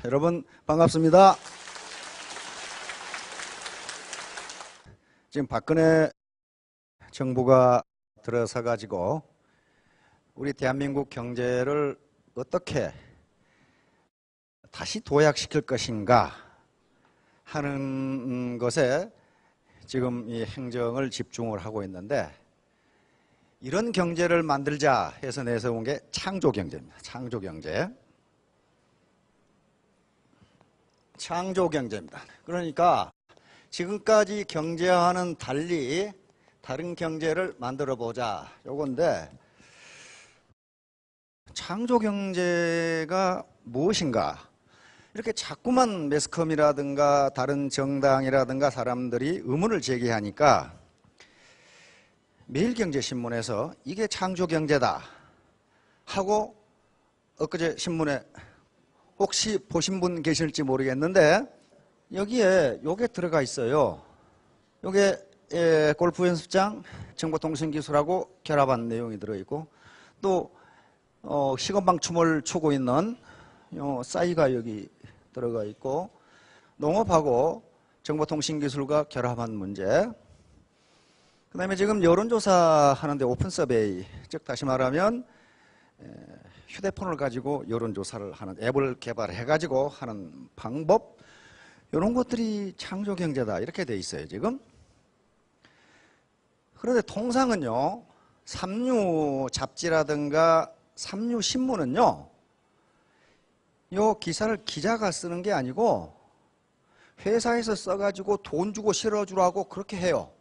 여러분 반갑습니다. 지금 박근혜 정부가 들어서 가지고 우리 대한민국 경제를 어떻게 다시 도약시킬 것인가 하는 것에 지금 이 행정을 집중을 하고 있는데, 이런 경제를 만들자 해서 내세운 게 창조경제입니다. 창조경제. 창조경제입니다. 그러니까 지금까지 경제와는 달리 다른 경제를 만들어 보자, 요건데, 창조경제가 무엇인가? 이렇게 자꾸만 매스컴이라든가 다른 정당이라든가 사람들이 의문을 제기하니까 매일경제신문에서 이게 창조경제다 하고, 엊그제 신문에 혹시 보신 분 계실지 모르겠는데 여기에 요게 들어가 있어요. 요게 골프 연습장 정보통신기술하고 결합한 내용이 들어있고, 또 시건방 춤을 추고 있는 요 싸이가 여기 들어가 있고, 농업하고 정보통신기술과 결합한 문제, 그 다음에 지금 여론조사 하는데 오픈 서베이, 즉 다시 말하면 휴대폰을 가지고 여론조사를 하는 앱을 개발해 가지고 하는 방법, 이런 것들이 창조경제다 이렇게 돼 있어요 지금. 그런데 통상은요, 삼류 잡지라든가 삼류 신문은요, 요 기사를 기자가 쓰는 게 아니고 회사에서 써가지고 돈 주고 실어주라고 그렇게 해요.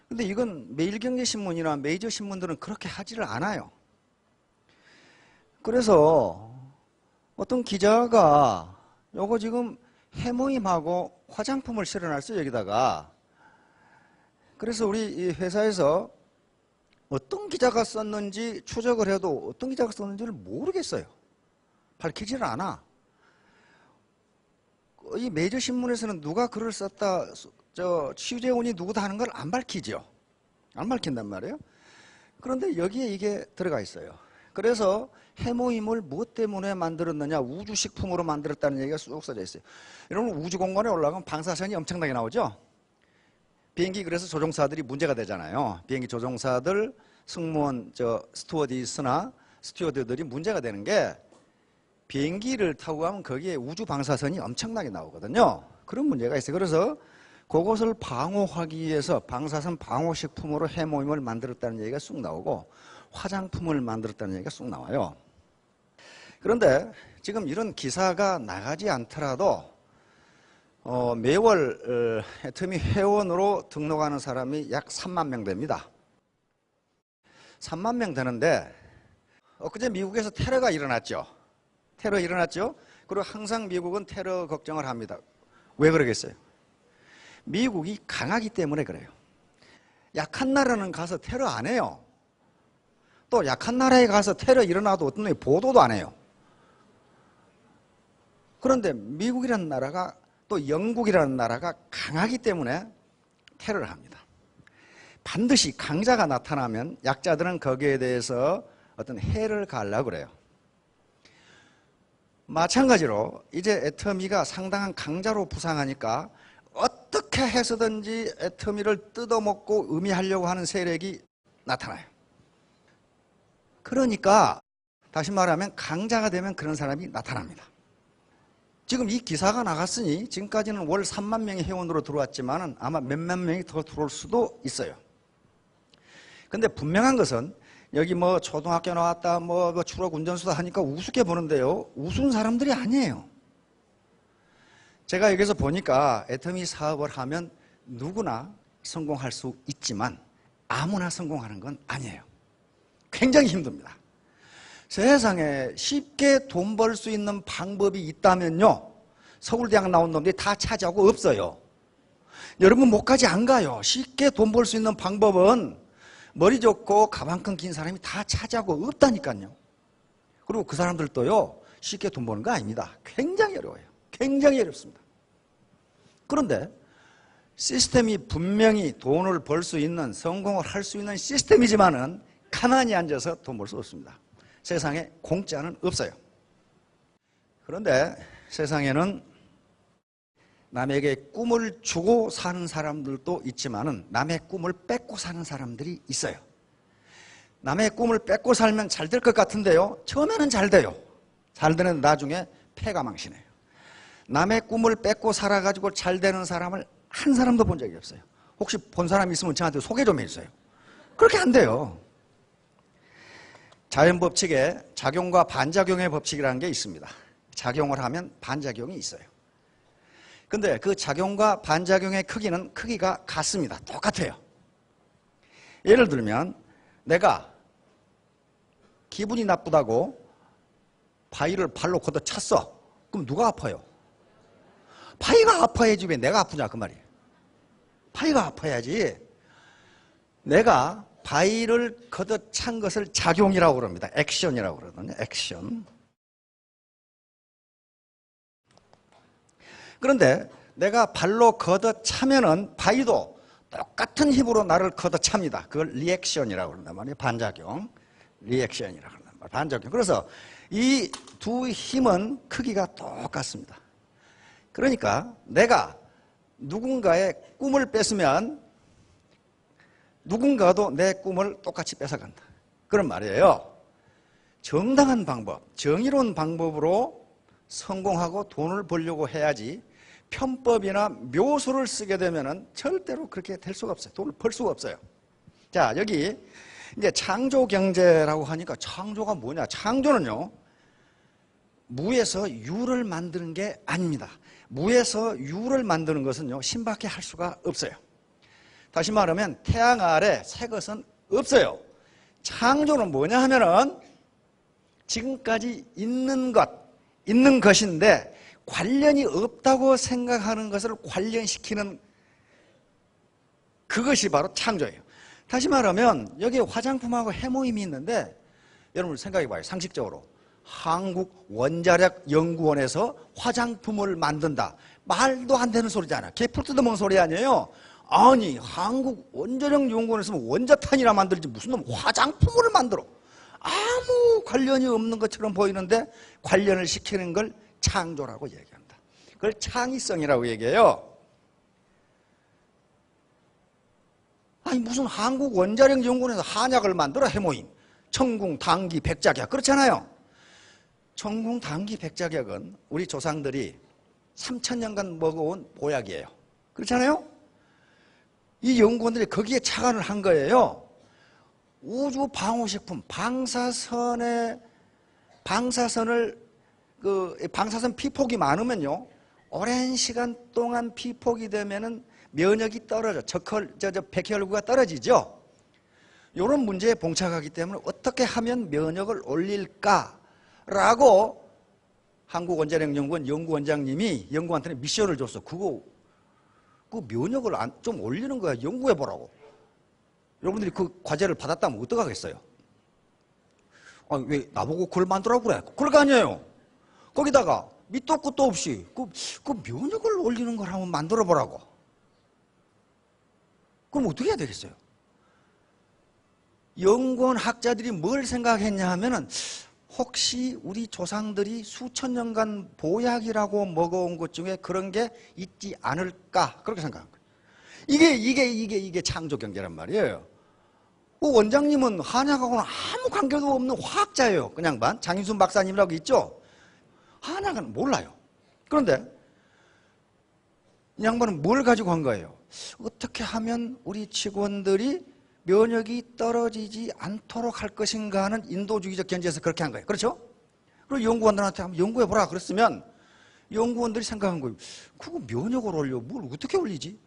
근데 이건 매일경제신문이나 메이저 신문들은 그렇게 하지를 않아요. 그래서 어떤 기자가 요거 지금 해모임하고 화장품을 실어놨어요 여기다가. 그래서 우리 이 회사에서 어떤 기자가 썼는지 추적을 해도 어떤 기자가 썼는지를 모르겠어요. 밝히지를 않아. 이 메이저 신문에서는 누가 글을 썼다, 취재원이 누구다 하는 걸 안 밝히죠. 안 밝힌단 말이에요. 그런데 여기에 이게 들어가 있어요. 그래서 해모임을 무엇 때문에 만들었느냐, 우주식품으로 만들었다는 얘기가 쑥 써져 있어요. 여러분, 우주공간에 올라가면 방사선이 엄청나게 나오죠. 비행기, 그래서 조종사들이 문제가 되잖아요. 비행기 조종사들, 승무원, 스튜어디스나 스튜어드들이 문제가 되는 게, 비행기를 타고 가면 거기에 우주 방사선이 엄청나게 나오거든요. 그런 문제가 있어요. 그래서 그것을 방어하기 위해서 방사선 방호식품으로 해모임을 만들었다는 얘기가 쑥 나오고, 화장품을 만들었다는 얘기가 쑥 나와요. 그런데 지금 이런 기사가 나가지 않더라도 매월 애터미 회원으로 등록하는 사람이 약 3만 명 됩니다. 3만 명 되는데, 엊그제 미국에서 테러가 일어났죠. 테러 일어났죠. 그리고 항상 미국은 테러 걱정을 합니다. 왜 그러겠어요? 미국이 강하기 때문에 그래요. 약한 나라는 가서 테러 안 해요. 또 약한 나라에 가서 테러 일어나도 어떤 놈이 보도도 안 해요. 그런데 미국이라는 나라가, 또 영국이라는 나라가 강하기 때문에 테러를 합니다. 반드시 강자가 나타나면 약자들은 거기에 대해서 어떤 해를 가하려고 그래요. 마찬가지로 이제 애터미가 상당한 강자로 부상하니까 어떻게 해서든지 애터미를 뜯어먹고 의미하려고 하는 세력이 나타나요. 그러니까 다시 말하면 강자가 되면 그런 사람이 나타납니다. 지금 이 기사가 나갔으니 지금까지는 월 3만 명의 회원으로 들어왔지만 아마 몇만 명이 더 들어올 수도 있어요. 근데 분명한 것은, 여기 뭐 초등학교 나왔다, 뭐 추락 운전수다 하니까 우습게 보는데요, 우스운 사람들이 아니에요. 제가 여기서 보니까 애터미 사업을 하면 누구나 성공할 수 있지만 아무나 성공하는 건 아니에요. 굉장히 힘듭니다. 세상에 쉽게 돈 벌 수 있는 방법이 있다면요, 서울대학 나온 놈들이 다 차지하고 없어요. 여러분 목까지 안 가요. 쉽게 돈 벌 수 있는 방법은 머리 좋고 가방 끈 긴 사람이 다 차지하고 없다니까요. 그리고 그 사람들도요, 쉽게 돈 버는 거 아닙니다. 굉장히 어려워요. 굉장히 어렵습니다. 그런데 시스템이 분명히 돈을 벌 수 있는, 성공을 할 수 있는 시스템이지만은 가만히 앉아서 돈 벌 수 없습니다. 세상에 공짜는 없어요. 그런데 세상에는 남에게 꿈을 주고 사는 사람들도 있지만은 남의 꿈을 뺏고 사는 사람들이 있어요. 남의 꿈을 뺏고 살면 잘 될 것 같은데요, 처음에는 잘 돼요. 잘 되는 나중에 패가 망신해요. 남의 꿈을 뺏고 살아가지고 잘 되는 사람을 한 사람도 본 적이 없어요. 혹시 본 사람 있으면 저한테 소개 좀 해주세요. 그렇게 안 돼요. 자연법칙에 작용과 반작용의 법칙이라는 게 있습니다. 작용을 하면 반작용이 있어요. 근데 그 작용과 반작용의 크기가 같습니다. 똑같아요. 예를 들면 내가 기분이 나쁘다고 바위를 발로 걷어찼어. 그럼 누가 아파요? 바위가 아파야지 왜 내가 아프냐 그 말이에요. 바위가 아파야지. 내가 바위를 걷어찬 것을 작용이라고 그럽니다. 액션이라고 그러거든요. 액션. 그런데 내가 발로 걷어차면은 바위도 똑같은 힘으로 나를 걷어찹니다. 그걸 리액션이라고 그런단 말이에요. 반작용. 리액션이라고 그런단 말이에요. 반작용. 그래서 이 두 힘은 크기가 똑같습니다. 그러니까 내가 누군가의 꿈을 뺏으면 누군가도 내 꿈을 똑같이 뺏어간다. 그런 말이에요. 정당한 방법, 정의로운 방법으로 성공하고 돈을 벌려고 해야지 편법이나 묘수를 쓰게 되면은 절대로 그렇게 될 수가 없어요. 돈을 벌 수가 없어요. 자, 여기 이제 창조 경제라고 하니까 창조가 뭐냐? 창조는요, 무에서 유를 만드는 게 아닙니다. 무에서 유를 만드는 것은요, 신밖에 할 수가 없어요. 다시 말하면 태양 아래 새 것은 없어요. 창조는 뭐냐 하면은 지금까지 있는 것인데 관련이 없다고 생각하는 것을 관련시키는 그것이 바로 창조예요. 다시 말하면 여기 화장품하고 해모임이 있는데 여러분 생각해 봐요. 상식적으로 한국원자력연구원에서 화장품을 만든다. 말도 안 되는 소리잖아. 개풀 뜯어먹는 소리 아니에요. 아니 한국원자력연구원에서 원자탄이나 만들지 무슨 놈 화장품을 만들어. 아무 관련이 없는 것처럼 보이는데 관련을 시키는 걸 창조라고 얘기한다. 그걸 창의성이라고 얘기해요. 아니 무슨 한국원자력연구원에서 한약을 만들어 해모임. 청궁, 당귀, 백작약 그렇잖아요. 청궁, 당귀, 백작약은 우리 조상들이 3000년간 먹어온 보약이에요. 그렇잖아요. 이 연구원들이 거기에 착안을 한 거예요. 우주 방호식품, 방사선을 방사선 피폭이 많으면요, 오랜 시간 동안 피폭이 되면은 면역이 떨어져, 백혈구가 떨어지죠. 이런 문제에 봉착하기 때문에 어떻게 하면 면역을 올릴까라고 한국원자력연구원 연구원장님이 연구원한테 미션을 줬어. 그 면역을 좀 올리는 거야. 연구해보라고. 여러분들이 그 과제를 받았다면 어떡하겠어요? 아니, 왜 나보고 그걸 만들라고 그래? 그럴 거 아니에요. 거기다가 밑도 끝도 없이 그 면역을 올리는 걸 한번 만들어보라고. 그럼 어떻게 해야 되겠어요? 연구원 학자들이 뭘 생각했냐 하면은 혹시 우리 조상들이 수천 년간 보약이라고 먹어온 것 중에 그런 게 있지 않을까 그렇게 생각한 거예요. 이게 창조 경제란 말이에요. 원장님은 한약하고는 아무 관계도 없는 화학자예요. 그냥 장인순 박사님이라고 있죠. 한약은 몰라요. 그런데 이 양반은 뭘 가지고 한 거예요? 어떻게 하면 우리 직원들이 면역이 떨어지지 않도록 할 것인가 하는 인도주의적 견지에서 그렇게 한 거예요. 그렇죠? 그리고 연구원들한테 한번 연구해보라 그랬으면 연구원들이 생각한 거예요. 그거 면역을 올려. 뭘 어떻게 올리지?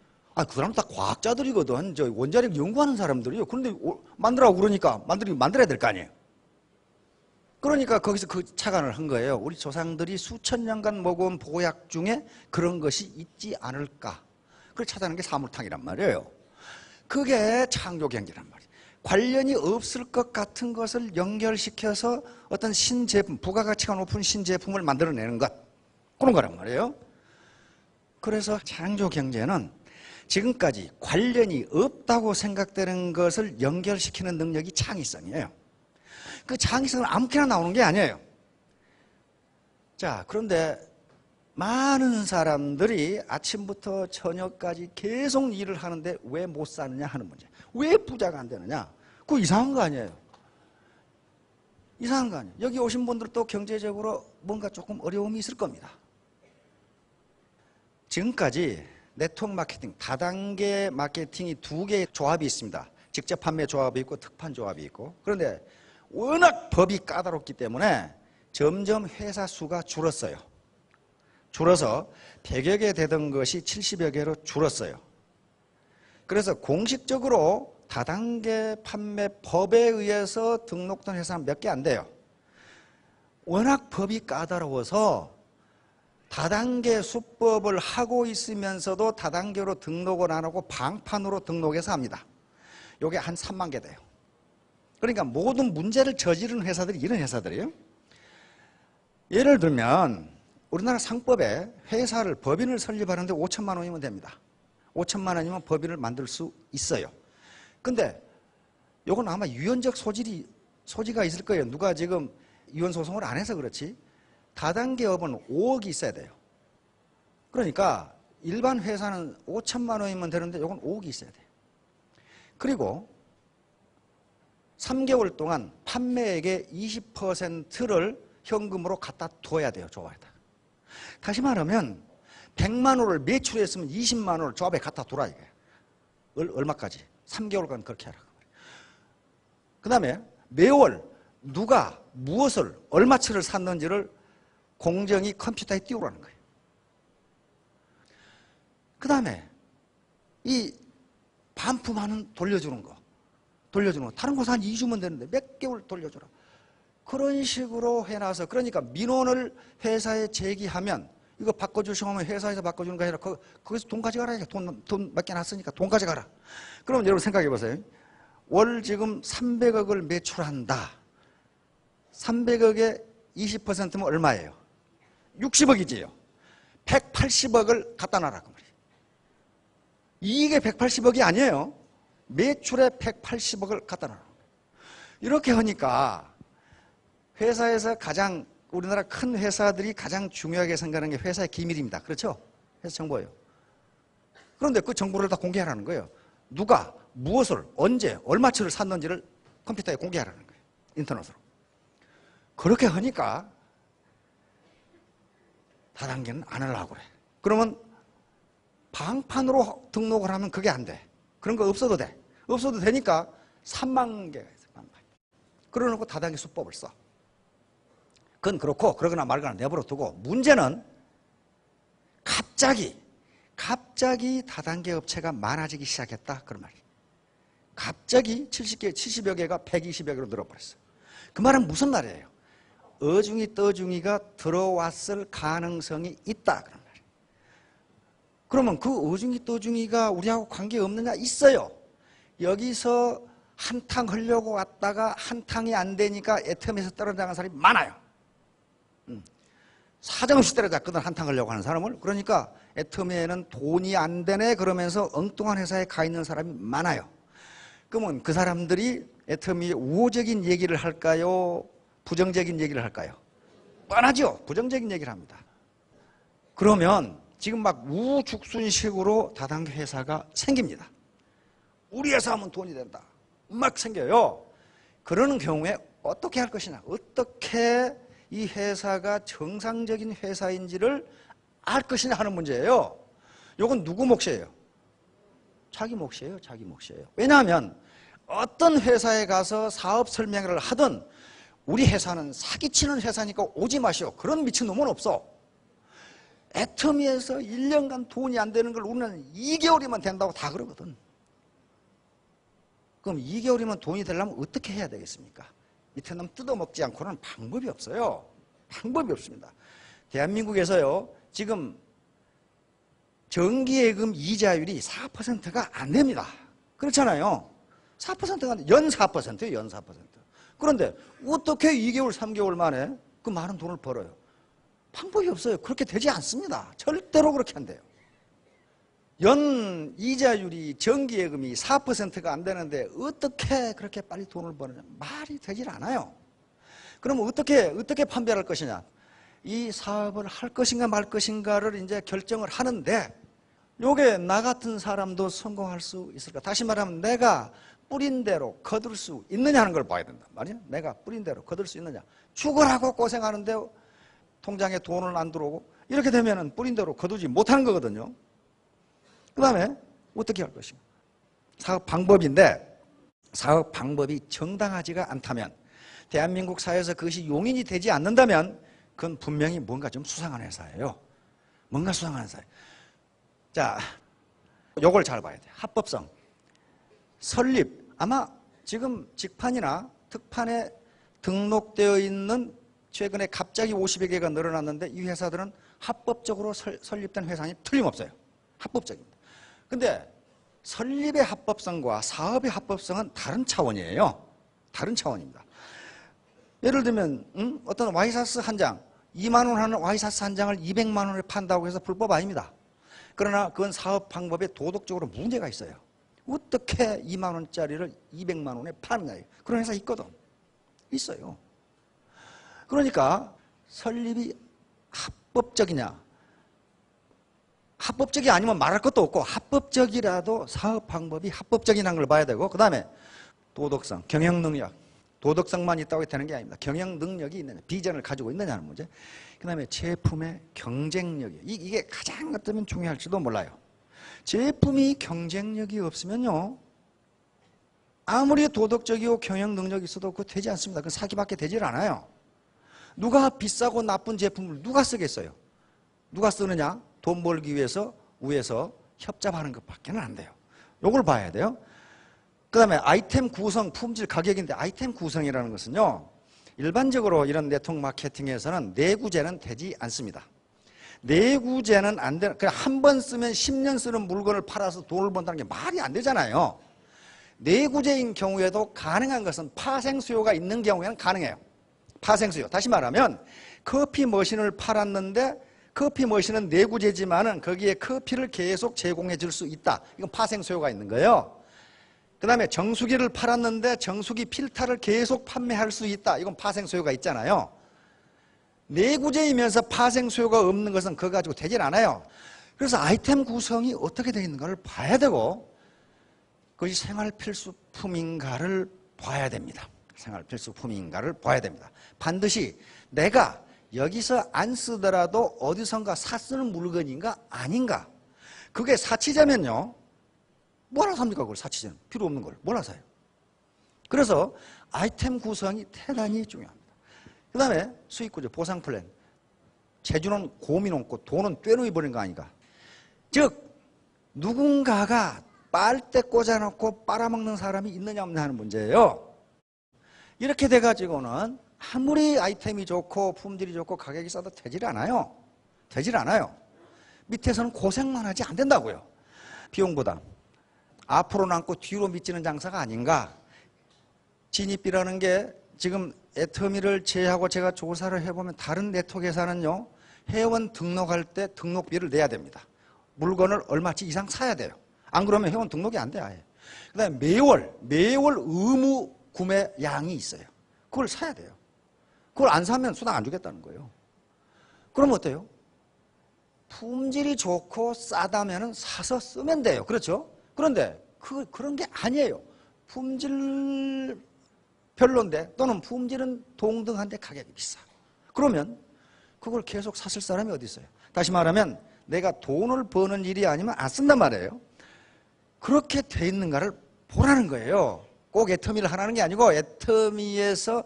그 사람 다 과학자들이거든. 저 원자력 연구하는 사람들이요. 그런데 만들라고 그러니까 만들어야 될 거 아니에요. 그러니까 거기서 그 착안을 한 거예요. 우리 조상들이 수천 년간 먹어온 보약 중에 그런 것이 있지 않을까. 그걸 찾아낸 게 사물탕이란 말이에요. 그게 창조 경제란 말이에요. 관련이 없을 것 같은 것을 연결시켜서 어떤 신제품, 부가가치가 높은 신제품을 만들어내는 것. 그런 거란 말이에요. 그래서 창조 경제는 지금까지 관련이 없다고 생각되는 것을 연결시키는 능력이 창의성이에요. 그 창의성은 아무렇게나 나오는 게 아니에요. 자, 그런데 많은 사람들이 아침부터 저녁까지 계속 일을 하는데 왜 못 사느냐 하는 문제. 왜 부자가 안 되느냐? 그거 이상한 거 아니에요. 이상한 거 아니에요. 여기 오신 분들도 경제적으로 뭔가 조금 어려움이 있을 겁니다. 지금까지 네트워크 마케팅, 다단계 마케팅이 두 개의 조합이 있습니다. 직접 판매 조합이 있고 특판 조합이 있고. 그런데 워낙 법이 까다롭기 때문에 점점 회사 수가 줄었어요. 줄어서 100여 개 되던 것이 70여 개로 줄었어요. 그래서 공식적으로 다단계 판매법에 의해서 등록된 회사는 몇 개 안 돼요. 워낙 법이 까다로워서 다단계 수법을 하고 있으면서도 다단계로 등록을 안 하고 방판으로 등록해서 합니다. 이게 한 3만 개 돼요. 그러니까 모든 문제를 저지른 회사들이 이런 회사들이에요. 예를 들면 우리나라 상법에 회사를 법인을 설립하는데 5천만 원이면 됩니다. 5천만 원이면 법인을 만들 수 있어요. 근데 이건 아마 유연적 소지가 있을 거예요. 누가 지금 이혼 소송을 안 해서 그렇지. 다단계 업은 5억이 있어야 돼요. 그러니까 일반 회사는 5천만 원이면 되는데 이건 5억이 있어야 돼요. 그리고 3개월 동안 판매액의 20%를 현금으로 갖다 둬야 돼요. 조합에다. 다시 말하면 100만 원을 매출했으면 20만 원을 조합에 갖다 두라 이거예요. 얼마까지? 3개월간 그렇게 하라. 그 다음에 매월 누가 무엇을 얼마치를 샀는지를 공정이 컴퓨터에 띄우라는 거예요. 그 다음에 이 반품하는 돌려주는 거 다른 곳은 한 2주면 되는데 몇 개월 돌려주라. 그런 식으로 해놔서 그러니까 민원을 회사에 제기하면 이거 바꿔주시면 회사에서 바꿔주는 거 아니라 거기서 돈 가져가라. 돈 맡겨놨으니까 돈 가져가라. 그럼 여러분 생각해 보세요. 월 지금 300억을 매출한다. 300억에 20%면 얼마예요? 60억이지요. 180억을 갖다 놔라 그 말이에요. 이익의 180억이 아니에요. 매출의 180억을 갖다 놔라. 이렇게 하니까 회사에서 가장 우리나라 큰 회사들이 가장 중요하게 생각하는 게 회사의 기밀입니다. 그렇죠? 회사 정보예요. 그런데 그 정보를 다 공개하라는 거예요. 누가 무엇을 언제 얼마치를 샀는지를 컴퓨터에 공개하라는 거예요. 인터넷으로. 그렇게 하니까 다단계는 안 하려고 그래. 그러면 방판으로 등록을 하면 그게 안 돼. 그런 거 없어도 돼. 없어도 되니까 3만 개가 있어. 그러놓고 다단계 수법을 써. 그건 그렇고 그러거나 말거나 내버려 두고 문제는 갑자기 다단계 업체가 많아지기 시작했다. 그런 말이에요. 갑자기 70여 개가 120여 개로 늘어버렸어요. 그 말은 무슨 말이에요? 어중이 떠중이가 들어왔을 가능성이 있다. 그런 말이에요. 그러면 그 어중이 떠중이가 우리하고 관계없느냐? 있어요. 여기서 한탕 하려고 왔다가 한탕이 안 되니까 애텀에서 떨어져나간 사람이 많아요. 사정없이 때려잡거든 한탕 하려고 하는 사람을. 그러니까 애텀에는 돈이 안 되네 그러면서 엉뚱한 회사에 가 있는 사람이 많아요. 그러면 그 사람들이 애텀이 우호적인 얘기를 할까요? 부정적인 얘기를 할까요? 뻔하죠. 부정적인 얘기를 합니다. 그러면 지금 막 우죽순식으로 다단계 회사가 생깁니다. 우리 회사 하면 돈이 된다. 막 생겨요. 그러는 경우에 어떻게 할 것이냐. 어떻게 이 회사가 정상적인 회사인지를 알 것이냐 하는 문제예요. 이건 누구 몫이에요? 자기 몫이에요. 자기 몫이에요. 왜냐하면 어떤 회사에 가서 사업 설명회를 하든 우리 회사는 사기치는 회사니까 오지 마시오. 그런 미친놈은 없어. 애터미에서 1년간 돈이 안 되는 걸 우리는 2개월이면 된다고 다 그러거든. 그럼 2개월이면 돈이 되려면 어떻게 해야 되겠습니까? 밑에 놈 뜯어먹지 않고는 방법이 없어요. 방법이 없습니다. 대한민국에서요, 지금 정기예금 이자율이 4%가 안 됩니다. 그렇잖아요. 4%가 안 돼. 연 4%예요, 연 4%. 그런데 어떻게 2개월, 3개월 만에 그 많은 돈을 벌어요? 방법이 없어요. 그렇게 되지 않습니다. 절대로 그렇게 안 돼요. 연 이자율이 정기예금이 4%가 안 되는데 어떻게 그렇게 빨리 돈을 버느냐? 말이 되질 않아요. 그러면 어떻게 판별할 것이냐? 이 사업을 할 것인가 말 것인가를 이제 결정을 하는데 요게 나 같은 사람도 성공할 수 있을까? 다시 말하면 내가 뿌린 대로 거둘 수 있느냐 하는 걸 봐야 된다 말이야. 내가 뿌린 대로 거둘 수 있느냐. 죽으라고 고생하는데 통장에 돈은 안 들어오고 이렇게 되면은 뿌린 대로 거두지 못하는 거거든요. 그 다음에 어떻게 할 것인가. 사업 방법인데 사업 방법이 정당하지가 않다면 대한민국 사회에서 그것이 용인이 되지 않는다면 그건 분명히 뭔가 좀 수상한 회사예요. 뭔가 수상한 회사예요. 자, 요걸 잘 봐야 돼. 합법성. 설립. 아마 지금 직판이나 특판에 등록되어 있는 최근에 갑자기 50여 개가 늘어났는데 이 회사들은 합법적으로 설립된 회사니 틀림없어요. 합법적입니다. 근데 설립의 합법성과 사업의 합법성은 다른 차원이에요. 다른 차원입니다. 예를 들면 어떤 와이셔츠 한 장, 2만 원 하는 와이셔츠 한 장을 200만 원에 판다고 해서 불법 아닙니다. 그러나 그건 사업 방법에 도덕적으로 문제가 있어요. 어떻게 2만 원짜리를 200만 원에 파느냐. 그런 회사 있거든. 있어요. 그러니까 설립이 합법적이냐. 합법적이 아니면 말할 것도 없고 합법적이라도 사업 방법이 합법적이라는 걸 봐야 되고 그 다음에 도덕성, 경영 능력. 도덕성만 있다고 되는 게 아닙니다. 경영 능력이 있느냐, 비전을 가지고 있느냐는 문제. 그 다음에 제품의 경쟁력이. 이게 가장 어쩌면 중요할지도 몰라요. 제품이 경쟁력이 없으면요. 아무리 도덕적이고 경영 능력이 있어도 그거 되지 않습니다. 그건 사기밖에 되질 않아요. 누가 비싸고 나쁜 제품을 누가 쓰겠어요? 누가 쓰느냐? 돈 벌기 위해서 위에서 협잡하는 것밖에는 안 돼요. 요걸 봐야 돼요. 그 다음에 아이템 구성, 품질, 가격인데 아이템 구성이라는 것은요. 일반적으로 이런 네트워크 마케팅에서는 내구재는 되지 않습니다. 내구재는 안 되는, 그냥 한 번 쓰면 10년 쓰는 물건을 팔아서 돈을 번다는 게 말이 안 되잖아요. 내구재인 경우에도 가능한 것은 파생 수요가 있는 경우에는 가능해요. 파생 수요. 다시 말하면 커피 머신을 팔았는데 커피 머신은 내구재지만은 거기에 커피를 계속 제공해 줄 수 있다. 이건 파생 수요가 있는 거예요. 그 다음에 정수기를 팔았는데 정수기 필터를 계속 판매할 수 있다. 이건 파생 수요가 있잖아요. 내구재이면서 파생 수요가 없는 것은 그거 가지고 되질 않아요. 그래서 아이템 구성이 어떻게 되어 있는가를 봐야 되고 그것이 생활 필수품인가를 봐야 됩니다. 생활 필수품인가를 봐야 됩니다. 반드시 내가 여기서 안 쓰더라도 어디선가 사 쓰는 물건인가 아닌가. 그게 사치자면요. 뭐라 삽니까? 그걸 사치자는. 필요 없는 걸. 뭐라 사요? 그래서 아이템 구성이 대단히 중요합니다. 그 다음에 수익구조, 보상 플랜. 재주는 곰이 넘고 돈은 떼놓이 버린 거 아닌가. 즉 누군가가 빨대 꽂아놓고 빨아먹는 사람이 있느냐 없느냐 하는 문제예요. 이렇게 돼가지고는 아무리 아이템이 좋고 품질이 좋고 가격이 싸도 되질 않아요. 되질 않아요. 밑에서는 고생만 하지 안 된다고요. 비용보다 앞으로 남고 뒤로 미치는 장사가 아닌가. 진입비라는 게 지금 애터미를 제외하고 제가 조사를 해보면 다른 네트워크 회사는요. 회원 등록할 때 등록비를 내야 됩니다. 물건을 얼마치 이상 사야 돼요. 안 그러면 회원 등록이 안 돼요. 그 다음에 매월 의무 구매량이 있어요. 그걸 사야 돼요. 그걸 안 사면 수당 안 주겠다는 거예요. 그럼 어때요? 품질이 좋고 싸다면 사서 쓰면 돼요. 그렇죠? 그런데 그런 게 아니에요. 품질 별론데 또는 품질은 동등한데 가격이 비싸. 그러면 그걸 계속 샀을 사람이 어디 있어요? 다시 말하면 내가 돈을 버는 일이 아니면 안 쓴단 말이에요. 그렇게 돼 있는가를 보라는 거예요. 꼭 애터미를 하라는 게 아니고 애터미에서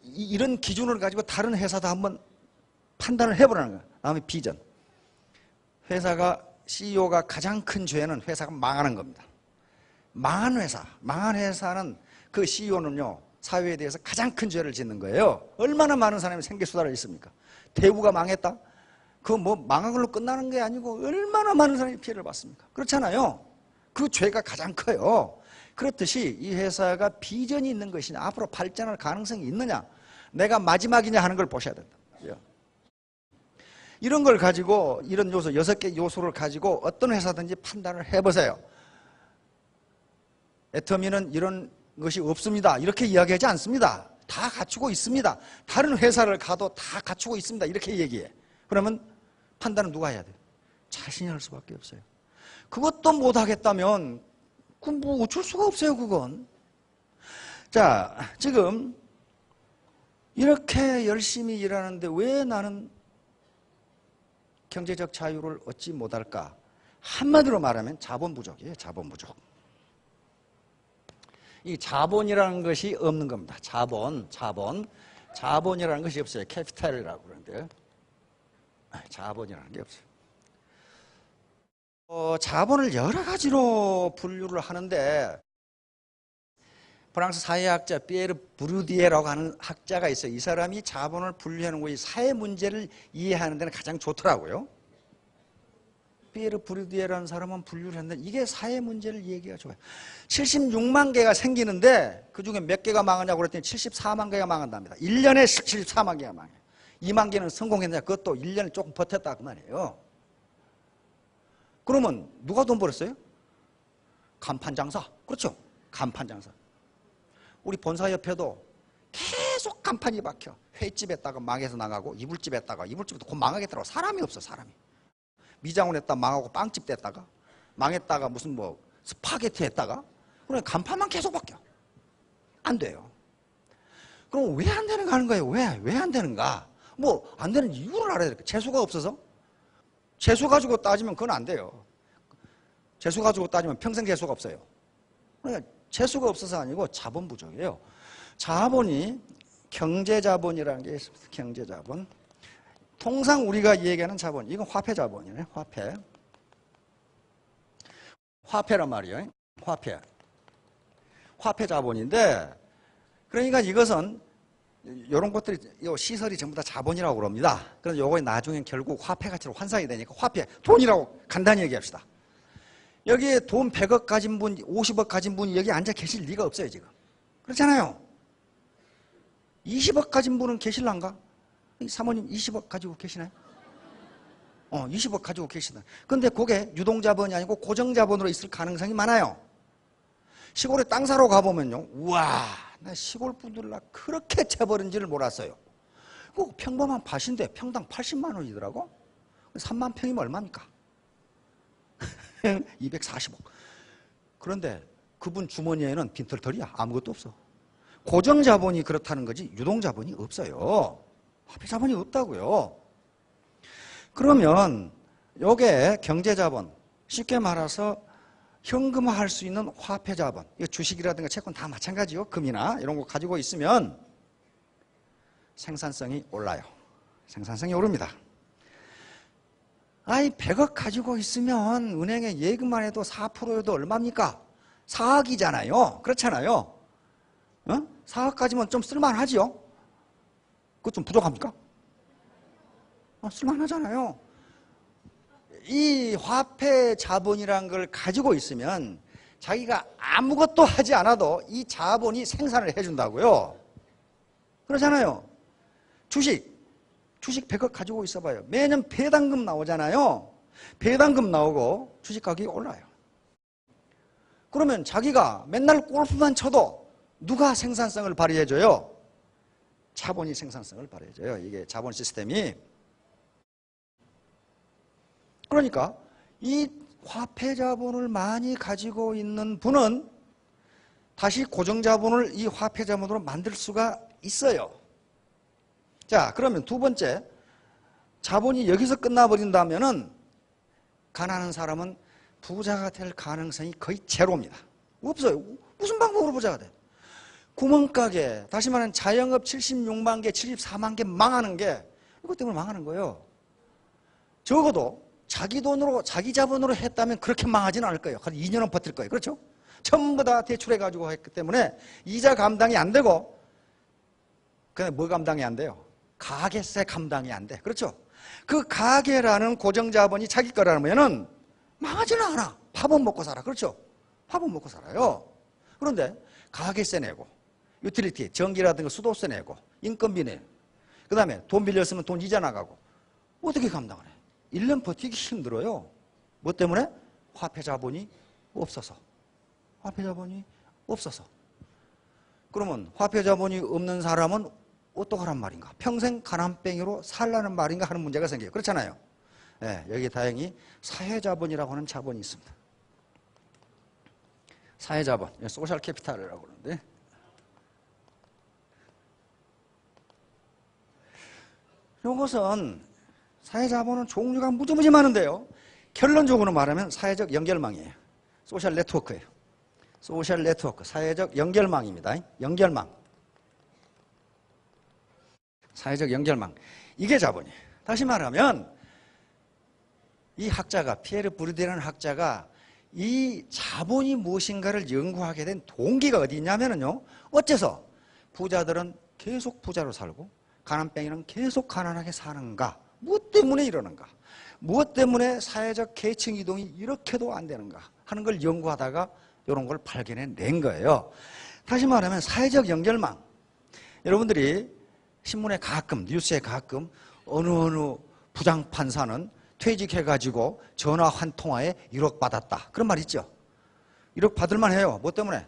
이런 기준을 가지고 다른 회사도 한번 판단을 해보라는 거예요. 다음에 비전. 회사가 CEO가 가장 큰 죄는 회사가 망하는 겁니다. 망한 회사는 그 CEO는요 사회에 대해서 가장 큰 죄를 짓는 거예요. 얼마나 많은 사람이 생계수달을 있습니까? 대우가 망했다? 그거 뭐 망한 걸로 끝나는 게 아니고 얼마나 많은 사람이 피해를 받습니까? 그렇잖아요. 그 죄가 가장 커요. 그렇듯이 이 회사가 비전이 있는 것이냐, 앞으로 발전할 가능성이 있느냐, 내가 마지막이냐 하는 걸 보셔야 된다. 이런 걸 가지고, 이런 요소, 6개 요소를 가지고 어떤 회사든지 판단을 해보세요. 애터미는 이런 것이 없습니다. 이렇게 이야기하지 않습니다. 다 갖추고 있습니다. 다른 회사를 가도 다 갖추고 있습니다. 이렇게 얘기해. 그러면 판단은 누가 해야 돼요? 자신이 할 수밖에 없어요. 그것도 못하겠다면 그건 뭐 어쩔 수가 없어요. 그건. 자, 지금 이렇게 열심히 일하는데 왜 나는 경제적 자유를 얻지 못할까? 한마디로 말하면 자본 부족이에요. 자본 부족. 이 자본이라는 것이 없는 겁니다. 자본이라는 것이 없어요. 캐피탈이라고 그러는데요. 자본이라는 게 없어요. 자본을 여러 가지로 분류를 하는데 프랑스 사회학자 피에르 브루디에라고 하는 학자가 있어요. 이 사람이 자본을 분류하는 거이 사회 문제를 이해하는 데는 가장 좋더라고요. 피에르 브루디에라는 사람은 분류를 했는데 이게 사회 문제를 얘기가 좋아요. 76만 개가 생기는데 그중에 몇 개가 망하냐고 그랬더니 74만 개가 망한답니다. 1년에 74만 개가 망해요. 2만 개는 성공했냐? 그것도 1년에 조금 버텼다 그 말이에요. 그러면 누가 돈 벌었어요? 간판장사. 그렇죠. 간판장사. 우리 본사협회도 계속 간판이 박혀. 횟집에다가 망해서 나가고 이불집에다가 이불집도 곧 망하겠더라고. 사람이 없어. 사람이. 미장원 했다가 망하고 빵집 됐다가 망했다가 무슨 뭐 스파게티 했다가 그래 간판만 계속 바뀌어. 안 돼요. 그럼 왜 안 되는가 하는 거예요. 왜 안 되는가? 뭐 안 되는 이유를 알아야 될까? 재수가 없어서? 재수 가지고 따지면 그건 안 돼요. 재수 가지고 따지면 평생 재수가 없어요. 그러니까 재수가 없어서 아니고 자본 부족이에요. 자본이 경제자본이라는 게 있습니다. 경제자본. 통상 우리가 얘기하는 자본, 이건 화폐자본이에요. 화폐란 말이에요. 화폐자본인데 그러니까 이것은 이런 것들이 시설이 전부 다 자본이라고 그럽니다. 그래서 요거 나중에 결국 화폐 가치로 환산이 되니까 화폐, 돈이라고 간단히 얘기합시다. 여기에 돈 100억 가진 분, 50억 가진 분이 여기 앉아 계실 리가 없어요, 지금. 그렇잖아요. 20억 가진 분은 계실란가? 사모님 20억 가지고 계시나요? 20억 가지고 계시다. 근데 그게 유동자본이 아니고 고정자본으로 있을 가능성이 많아요. 시골에 땅 사러 가보면요. 우와, 나 시골 분들라 그렇게 재벌인지를 몰랐어요. 그 평범한 밭인데 평당 80만 원이더라고. 3만 평이면 얼마입니까? 240억. 그런데 그분 주머니에는 빈털털이야. 아무것도 없어. 고정자본이 그렇다는 거지 유동자본이 없어요. 화폐자본이 없다고요. 그러면 요게 경제자본, 쉽게 말해서 현금화할 수 있는 화폐자본, 주식이라든가 채권 다 마찬가지요. 금이나 이런 거 가지고 있으면 생산성이 올라요. 생산성이 오릅니다. 아이 100억 가지고 있으면 은행에 예금만 해도 4%여도 얼마입니까? 4억이잖아요. 그렇잖아요. 4억 가지면 좀 쓸만하지요? 그거 좀 부족합니까? 쓸만하잖아요. 이 화폐 자본이라는 걸 가지고 있으면 자기가 아무것도 하지 않아도 이 자본이 생산을 해준다고요. 그렇잖아요. 주식 100억 가지고 있어봐요. 매년 배당금 나오잖아요. 배당금 나오고 주식 가격이 올라요. 그러면 자기가 맨날 골프만 쳐도 누가 생산성을 발휘해줘요? 자본이 생산성을 발휘해줘요. 이게 자본 시스템이. 그러니까 이 화폐 자본을 많이 가지고 있는 분은 다시 고정 자본을 이 화폐 자본으로 만들 수가 있어요. 자, 그러면 두 번째, 자본이 여기서 끝나버린다면은 가난한 사람은 부자가 될 가능성이 거의 제로입니다. 없어요. 무슨 방법으로 부자가 돼? 구멍가게, 다시 말하면 자영업 76만 개, 74만 개 망하는 게 이것 때문에 망하는 거예요. 적어도 자기 돈으로, 자기 자본으로 했다면 그렇게 망하지는 않을 거예요. 한 2년은 버틸 거예요. 그렇죠? 전부 다 대출해가지고 했기 때문에 이자 감당이 안 되고, 그냥 뭐 감당이 안 돼요? 가계세 감당이 안 돼. 그렇죠? 그 가계라는 고정자본이 자기 거라면은 망하지는 않아. 밥은 먹고 살아. 그렇죠? 밥은 먹고 살아요. 그런데 가계세 내고, 유틸리티, 전기라든가 수도세 내고, 인건비 내고, 그 다음에 돈 빌렸으면 돈 이자 나가고, 어떻게 감당을 해? 1년 버티기 힘들어요. 뭐 때문에? 화폐 자본이 없어서. 화폐 자본이 없어서. 그러면 화폐 자본이 없는 사람은 어떡하란 말인가? 평생 가난뱅이로 살라는 말인가 하는 문제가 생겨요. 그렇잖아요. 예, 여기 다행히 사회자본이라고 하는 자본이 있습니다. 사회자본, 소셜 캐피탈이라고 그러는데, 이것은 사회자본은 종류가 무지무지 많은데요. 결론적으로 말하면 사회적 연결망이에요. 소셜 네트워크예요. 소셜 네트워크, 사회적 연결망입니다. 연결망. 사회적 연결망. 이게 자본이에요. 다시 말하면 이 학자가, 피에르 부르디라는 학자가 이 자본이 무엇인가를 연구하게 된 동기가 어디 있냐면요. 어째서 부자들은 계속 부자로 살고 가난뱅이는 계속 가난하게 사는가? 무엇 때문에 이러는가? 무엇 때문에 사회적 계층 이동이 이렇게도 안 되는가? 하는 걸 연구하다가 이런 걸 발견해낸 거예요. 다시 말하면 사회적 연결망. 여러분들이 신문에 가끔, 뉴스에 가끔 어느 부장판사는 퇴직해가지고 전화 한 통화에 1억 받았다. 그런 말 있죠. 1억 받을만 해요. 뭐 때문에?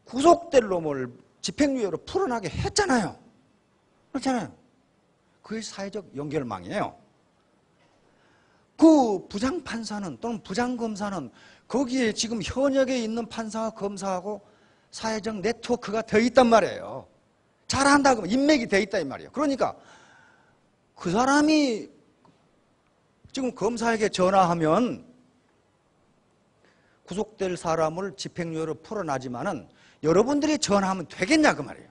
구속될 놈을 집행유예로 풀어나게 했잖아요. 그렇잖아요. 그게 사회적 연결망이에요. 그 부장판사는 또는 부장검사는 거기에 지금 현역에 있는 판사와 검사하고 사회적 네트워크가 돼 있단 말이에요. 잘한다고 인맥이 돼 있다 이 말이에요. 그러니까 그 사람이 지금 검사에게 전화하면 구속될 사람을 집행유예로 풀어나지만은 여러분들이 전화하면 되겠냐 그 말이에요.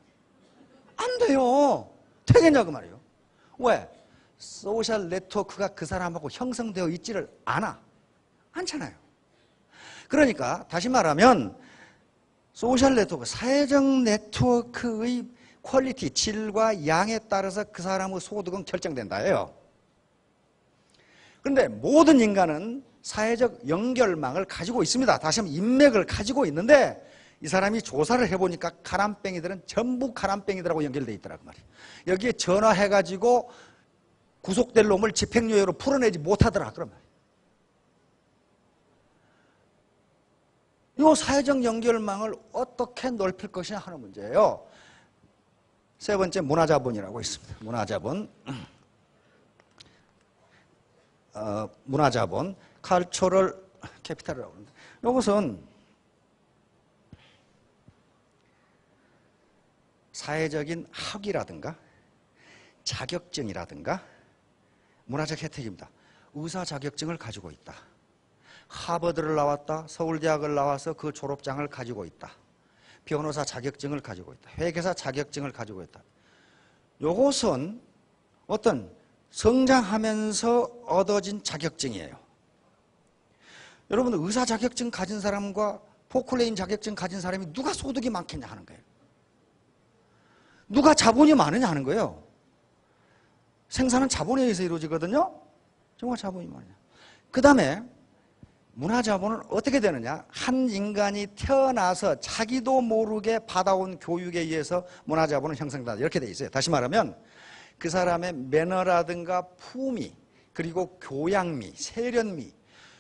안 돼요. 되겠냐 그 말이에요. 왜? 소셜 네트워크가 그 사람하고 형성되어 있지를 않잖아요. 그러니까 다시 말하면 소셜 네트워크, 사회적 네트워크의 퀄리티, 질과 양에 따라서 그 사람의 소득은 결정된다예요. 그런데 모든 인간은 사회적 연결망을 가지고 있습니다. 다시 한번 인맥을 가지고 있는데 이 사람이 조사를 해보니까 가난뱅이들은 전부 가난뱅이들하고 연결되어 있더라고 말이에요. 여기에 전화해가지고 구속될 놈을 집행유예로 풀어내지 못하더라 그런 말이에요. 이 사회적 연결망을 어떻게 넓힐 것이냐 하는 문제예요. 세 번째 문화자본이라고 있습니다. 문화자본. 문화자본, cultural capital이라고 합니다. 이것은 사회적인 학위라든가 자격증이라든가 문화적 혜택입니다. 의사 자격증을 가지고 있다. 하버드를 나왔다. 서울대학을 나와서 그 졸업장을 가지고 있다. 변호사 자격증을 가지고 있다. 회계사 자격증을 가지고 있다. 이것은 어떤 성장하면서 얻어진 자격증이에요. 여러분 의사 자격증 가진 사람과 포클레인 자격증 가진 사람이 누가 소득이 많겠냐 하는 거예요. 누가 자본이 많으냐 하는 거예요. 생산은 자본에 의해서 이루어지거든요. 정말 자본이 많으냐. 그 다음에 문화자본은 어떻게 되느냐. 한 인간이 태어나서 자기도 모르게 받아온 교육에 의해서 문화자본은 형성된다. 이렇게 돼 있어요. 다시 말하면 그 사람의 매너라든가 품위 그리고 교양미, 세련미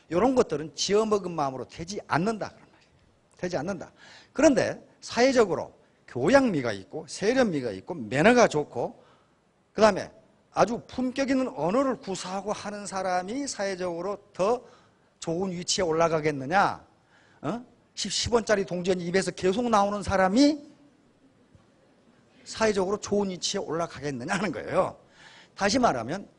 이런 것들은 지어먹은 마음으로 되지 않는다. 그런 말이에요. 되지 않는다. 그런데 사회적으로 교양미가 있고 세련미가 있고 매너가 좋고 그 다음에 아주 품격 있는 언어를 구사하고 하는 사람이 사회적으로 더 좋은 위치에 올라가겠느냐. 10원짜리 동전이 입에서 계속 나오는 사람이 사회적으로 좋은 위치에 올라가겠느냐 하는 거예요. 다시 말하면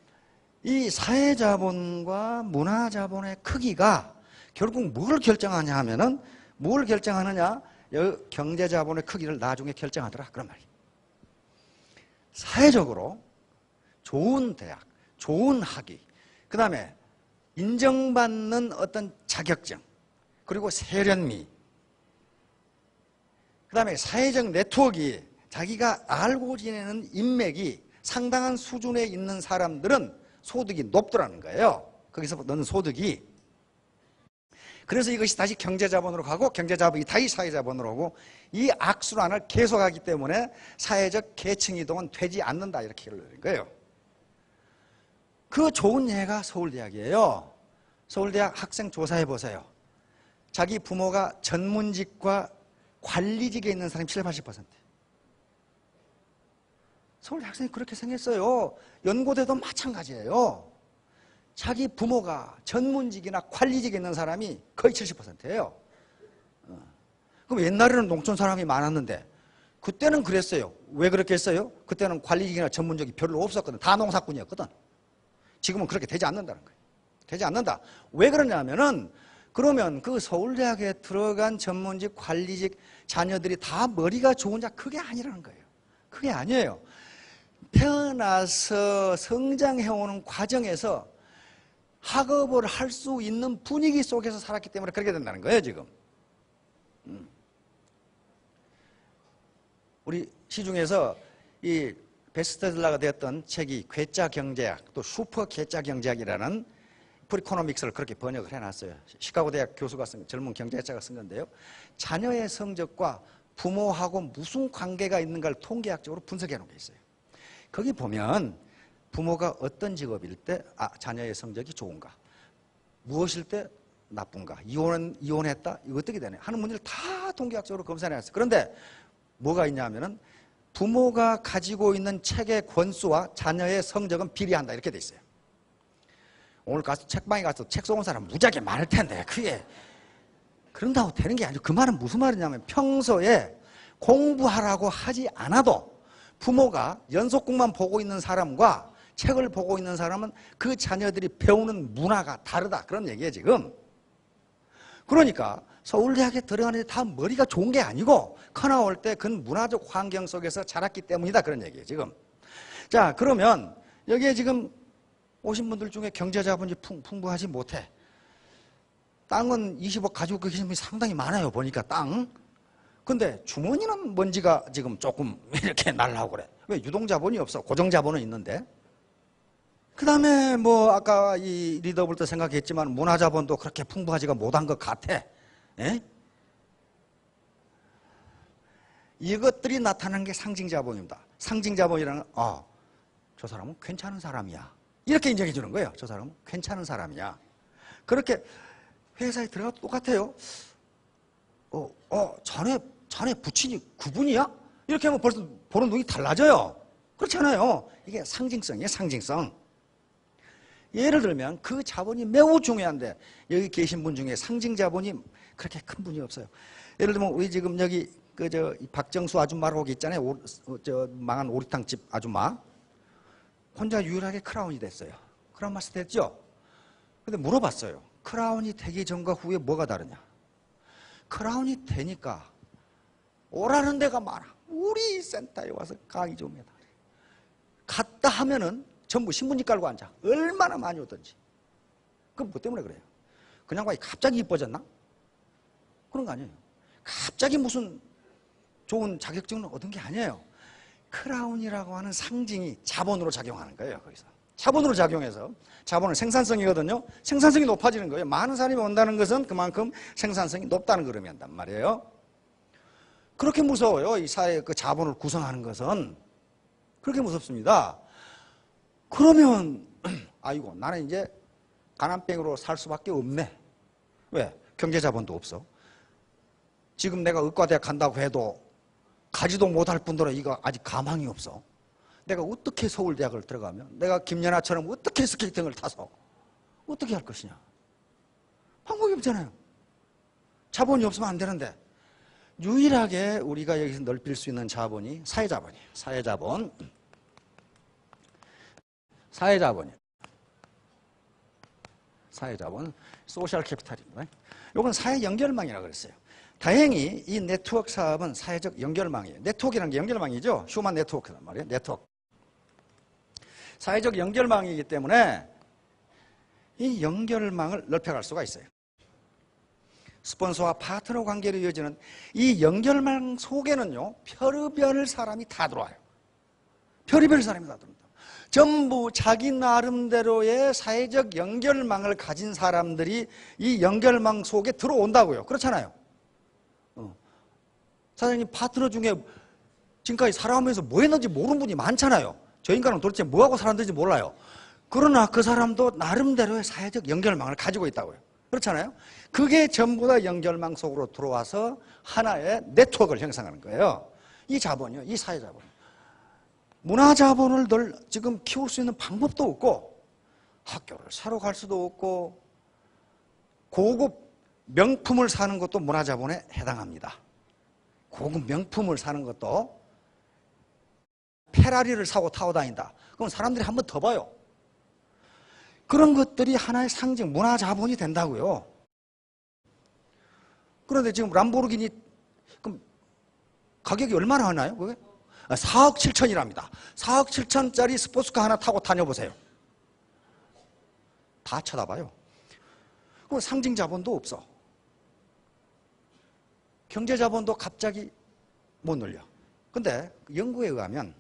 이 사회자본과 문화자본의 크기가 결국 뭘 결정하냐 하면은 뭘 결정하느냐. 경제자본의 크기를 나중에 결정하더라 그런 말이에요. 사회적으로 좋은 대학, 좋은 학위, 그 다음에 인정받는 어떤 자격증, 그리고 세련미, 그 다음에 사회적 네트워크가 자기가 알고 지내는 인맥이 상당한 수준에 있는 사람들은 소득이 높더라는 거예요. 거기서 넣는 소득이. 그래서 이것이 다시 경제자본으로 가고 경제자본이 다시 사회자본으로 오고 이 악순환을 계속하기 때문에 사회적 계층 이동은 되지 않는다 이렇게 결론낸 거예요. 그 좋은 예가 서울대학이에요. 서울대학 학생 조사해 보세요. 자기 부모가 전문직과 관리직에 있는 사람이 70, 80%. 서울대 학생이 그렇게 생겼어요. 연고대도 마찬가지예요. 자기 부모가 전문직이나 관리직에 있는 사람이 거의 70%예요. 그럼 옛날에는 농촌 사람이 많았는데 그때는 그랬어요. 왜 그렇게 했어요? 그때는 관리직이나 전문직이 별로 없었거든. 다 농사꾼이었거든. 지금은 그렇게 되지 않는다는 거예요. 되지 않는다. 왜 그러냐면은 그러면 그 서울대학에 들어간 전문직, 관리직 자녀들이 다 머리가 좋은 자 그게 아니라는 거예요. 그게 아니에요. 태어나서 성장해오는 과정에서 학업을 할 수 있는 분위기 속에서 살았기 때문에 그렇게 된다는 거예요, 지금. 우리 시중에서 이 베스트셀러가 되었던 책이 괴짜 경제학, 또 슈퍼 괴짜 경제학이라는 프리코노믹스를 그렇게 번역을 해놨어요. 시카고 대학 교수가 쓴, 젊은 경제학자가 쓴 건데요. 자녀의 성적과 부모하고 무슨 관계가 있는가를 통계학적으로 분석해 놓은 게 있어요. 거기 보면 부모가 어떤 직업일 때 자녀의 성적이 좋은가, 무엇일 때 나쁜가, 이혼했다, 이거 어떻게 되냐 하는 문제를 다 통계학적으로 검사해 놨어요. 그런데 뭐가 있냐면은 부모가 가지고 있는 책의 권수와 자녀의 성적은 비례한다 이렇게 돼 있어요. 오늘 가서 책방에 가서 책 쏘은 사람 무지하게 많을 텐데 그게 그런다고 되는 게 아니고 그 말은 무슨 말이냐면 평소에 공부하라고 하지 않아도 부모가 연속극만 보고 있는 사람과 책을 보고 있는 사람은 그 자녀들이 배우는 문화가 다르다 그런 얘기예요 지금. 그러니까 서울대학에 들어가는 데 다 머리가 좋은 게 아니고 커 나올 때 그 문화적 환경 속에서 자랐기 때문이다 그런 얘기예요 지금. 자 그러면 여기에 지금 오신 분들 중에 경제자본이 풍부하지 못해. 땅은 20억 가지고 계신 분이 상당히 많아요 보니까 땅. 근데 주머니는 먼지가 지금 조금 이렇게 날라오고 그래. 왜? 유동자본이 없어. 고정자본은 있는데. 그 다음에 뭐 아까 이 리더블 때 생각했지만 문화자본도 그렇게 풍부하지가 못한 것 같아. 에? 이것들이 나타나는 게 상징자본입니다. 상징자본이라는 저 사람은 괜찮은 사람이야. 이렇게 인정해 주는 거예요. 저 사람은 괜찮은 사람이야. 그렇게 회사에 들어가도 똑같아요. 자네 부친이 그분이야? 이렇게 하면 벌써 보는 눈이 달라져요. 그렇잖아요. 이게 상징성이에요, 상징성. 예를 들면 그 자본이 매우 중요한데 여기 계신 분 중에 상징 자본이 그렇게 큰 분이 없어요. 예를 들면 우리 지금 여기 박정수 아줌마라고 있잖아요. 망한 오리탕집 아줌마. 혼자 유일하게 크라운이 됐어요. 크라운 마스터 됐죠? 근데 물어봤어요. 크라운이 되기 전과 후에 뭐가 다르냐? 크라운이 되니까 오라는 데가 많아. 우리 센터에 와서 강의 좀 해달래. 갔다 하면은 전부 신문지 깔고 앉아. 얼마나 많이 오든지. 그럼 뭐 때문에 그래요? 그냥 갑자기 이뻐졌나? 그런 거 아니에요. 갑자기 무슨 좋은 자격증을 얻은 게 아니에요. 크라운이라고 하는 상징이 자본으로 작용하는 거예요. 거기서. 자본으로 작용해서. 자본은 생산성이거든요. 생산성이 높아지는 거예요. 많은 사람이 온다는 것은 그만큼 생산성이 높다는 걸 의미한단 말이에요. 그렇게 무서워요. 이 사회의 그 자본을 구성하는 것은. 그렇게 무섭습니다. 그러면 아이고 나는 이제 가난뱅이로 살 수밖에 없네. 왜? 경제자본도 없어. 지금 내가 의과대학 간다고 해도 가지도 못할 뿐더러 이거 아직 가망이 없어. 내가 어떻게 서울대학을 들어가면 내가 김연아처럼 어떻게 스케이팅을 타서 어떻게 할 것이냐. 방법이 없잖아요. 자본이 없으면 안 되는데 유일하게 우리가 여기서 넓힐 수 있는 자본이 사회자본이에요. 사회자본. 사회자본, 소셜 캐피탈입니다. 이건 사회 연결망이라고 그랬어요. 다행히 이 네트워크 사업은 사회적 연결망이에요. 네트워크라는 게 연결망이죠. 휴먼 네트워크란 말이에요. 네트워크. 사회적 연결망이기 때문에 이 연결망을 넓혀갈 수가 있어요. 스폰서와 파트너 관계로 이어지는 이 연결망 속에는요, 별의별 사람이 다 들어와요. 별의별 사람이 다 들어옵니다. 전부 자기 나름대로의 사회적 연결망을 가진 사람들이 이 연결망 속에 들어온다고요. 그렇잖아요. 사장님 파트너 중에 지금까지 살아오면서 뭐 했는지 모르는 분이 많잖아요. 저 인간은 도대체 뭐하고 살았는지 몰라요. 그러나 그 사람도 나름대로의 사회적 연결망을 가지고 있다고요. 그렇잖아요. 그게 전부 다 연결망 속으로 들어와서 하나의 네트워크를 형성하는 거예요. 이 자본이요, 이 사회자본. 문화자본을 늘 지금 키울 수 있는 방법도 없고, 학교를 새로 갈 수도 없고, 고급 명품을 사는 것도 문화자본에 해당합니다. 고급 명품을 사는 것도, 페라리를 사고 타고 다닌다. 그럼 사람들이 한 번 더 봐요. 그런 것들이 하나의 상징, 문화자본이 된다고요. 그런데 지금 람보르기니, 그럼 가격이 얼마나 하나요? 그게? 4억 7천이랍니다. 4억 7천짜리 스포츠카 하나 타고 다녀보세요. 다 쳐다봐요. 그럼 상징 자본도 없어. 경제 자본도 갑자기 못 늘려. 근데 연구에 의하면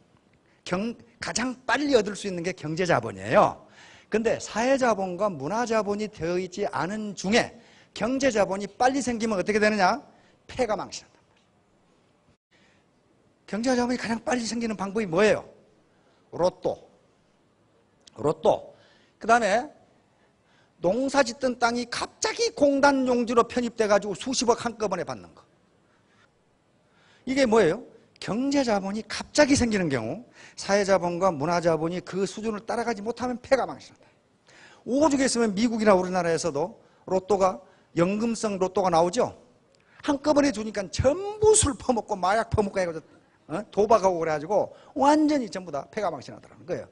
가장 빨리 얻을 수 있는 게 경제 자본이에요. 근데 사회 자본과 문화 자본이 되어 있지 않은 중에 경제 자본이 빨리 생기면 어떻게 되느냐? 폐가 망신한다. 경제 자본이 가장 빨리 생기는 방법이 뭐예요? 로또. 그 다음에 농사 짓던 땅이 갑자기 공단 용지로 편입돼 가지고 수십억 한꺼번에 받는 거. 이게 뭐예요? 경제 자본이 갑자기 생기는 경우 사회 자본과 문화 자본이 그 수준을 따라가지 못하면 폐가 망신한다. 오죽 했으면 미국이나 우리나라에서도 로또가 연금성 로또가 나오죠. 한꺼번에 주니까 전부 술 퍼먹고 마약 퍼먹고 해가지고 도박하고 그래가지고 완전히 전부 다 폐가 망신하더라는 거예요.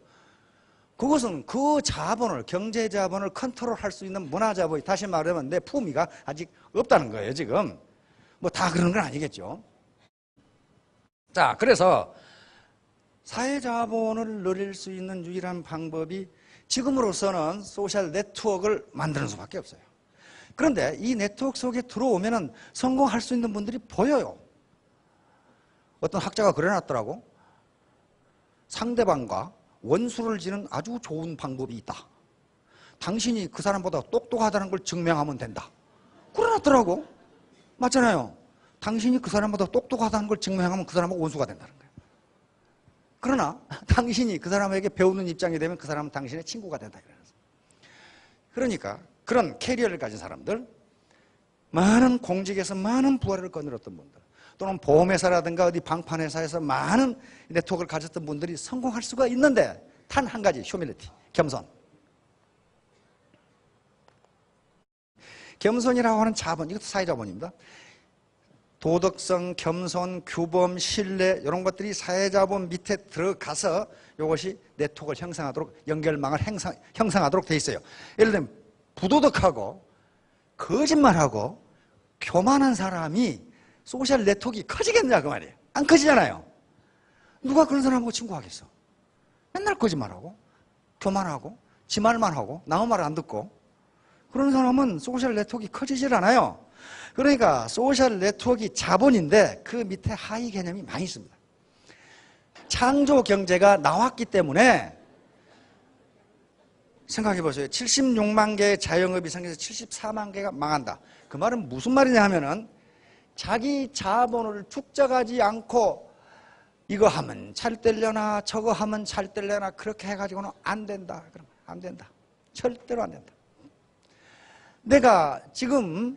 그것은 그 자본을, 경제 자본을 컨트롤할 수 있는 문화 자본이, 다시 말하면 내 품위가 아직 없다는 거예요, 지금. 뭐 다 그런 건 아니겠죠. 자, 그래서 사회 자본을 누릴 수 있는 유일한 방법이 지금으로서는 소셜 네트워크를 만드는 수밖에 없어요. 그런데 이 네트워크 속에 들어오면은 성공할 수 있는 분들이 보여요. 어떤 학자가 그래놨더라고. 상대방과 원수를 지는 아주 좋은 방법이 있다. 당신이 그 사람보다 똑똑하다는 걸 증명하면 된다. 그래놨더라고. 맞잖아요. 당신이 그 사람보다 똑똑하다는 걸 증명하면 그 사람하고 원수가 된다는 거예요. 그러나 당신이 그 사람에게 배우는 입장이 되면 그 사람은 당신의 친구가 된다. 그러니까 그런 캐리어를 가진 사람들, 많은 공직에서 많은 부하를 거느렸던 분들, 또는 보험회사라든가 어디 방판회사에서 많은 네트워크를 가졌던 분들이 성공할 수가 있는데 단 한 가지, 휴밀리티, 겸손. 겸손이라고 하는 자본, 이것도 사회자본입니다. 도덕성, 겸손, 규범, 신뢰 이런 것들이 사회자본 밑에 들어가서 이것이 네트워크를 형성하도록, 연결망을 형성하도록 돼 있어요. 예를 들면 부도덕하고 거짓말하고 교만한 사람이 소셜 네트워크가 커지겠냐 그 말이에요. 안 커지잖아요. 누가 그런 사람하고 친구하겠어? 맨날 거짓말하고 교만하고 지 말만 하고 남의 말 안 듣고 그런 사람은 소셜 네트워크가 커지질 않아요. 그러니까 소셜 네트워크가 자본인데 그 밑에 하위 개념이 많이 있습니다. 창조 경제가 나왔기 때문에 생각해 보세요. 76만 개의 자영업이 생겨서 74만 개가 망한다. 그 말은 무슨 말이냐 하면은 자기 자본을 축적하지 않고 이거 하면 잘 되려나 저거 하면 잘 되려나 그렇게 해가지고는 안 된다. 그러면 안 된다. 절대로 안 된다. 내가 지금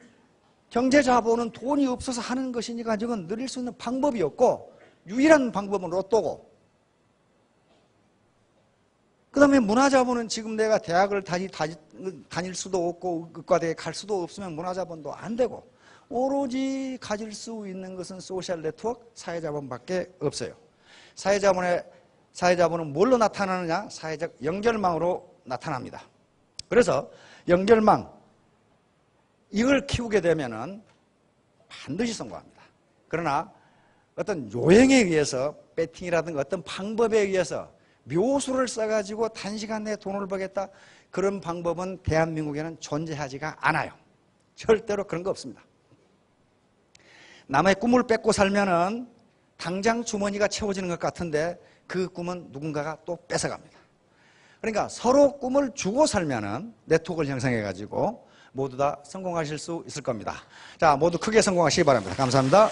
경제 자본은 돈이 없어서 하는 것이니까 지금 누릴 수 있는 방법이 없고 유일한 방법은 로또고, 그 다음에 문화자본은 지금 내가 대학을 다닐 수도 없고 의과대에 갈 수도 없으면 문화자본도 안 되고 오로지 가질 수 있는 것은 소셜 네트워크, 사회자본밖에 없어요. 사회자본은 뭘로 나타나느냐? 사회적 연결망으로 나타납니다. 그래서 연결망, 이걸 키우게 되면은 반드시 성공합니다. 그러나 어떤 요행에 의해서 배팅이라든가 어떤 방법에 의해서 묘수를 써가지고 단시간 내에 돈을 벌겠다, 그런 방법은 대한민국에는 존재하지가 않아요. 절대로 그런 거 없습니다. 남의 꿈을 뺏고 살면은 당장 주머니가 채워지는 것 같은데 그 꿈은 누군가가 또 뺏어갑니다. 그러니까 서로 꿈을 주고 살면은 네트워크를 형성해가지고 모두 다 성공하실 수 있을 겁니다. 자, 모두 크게 성공하시기 바랍니다. 감사합니다.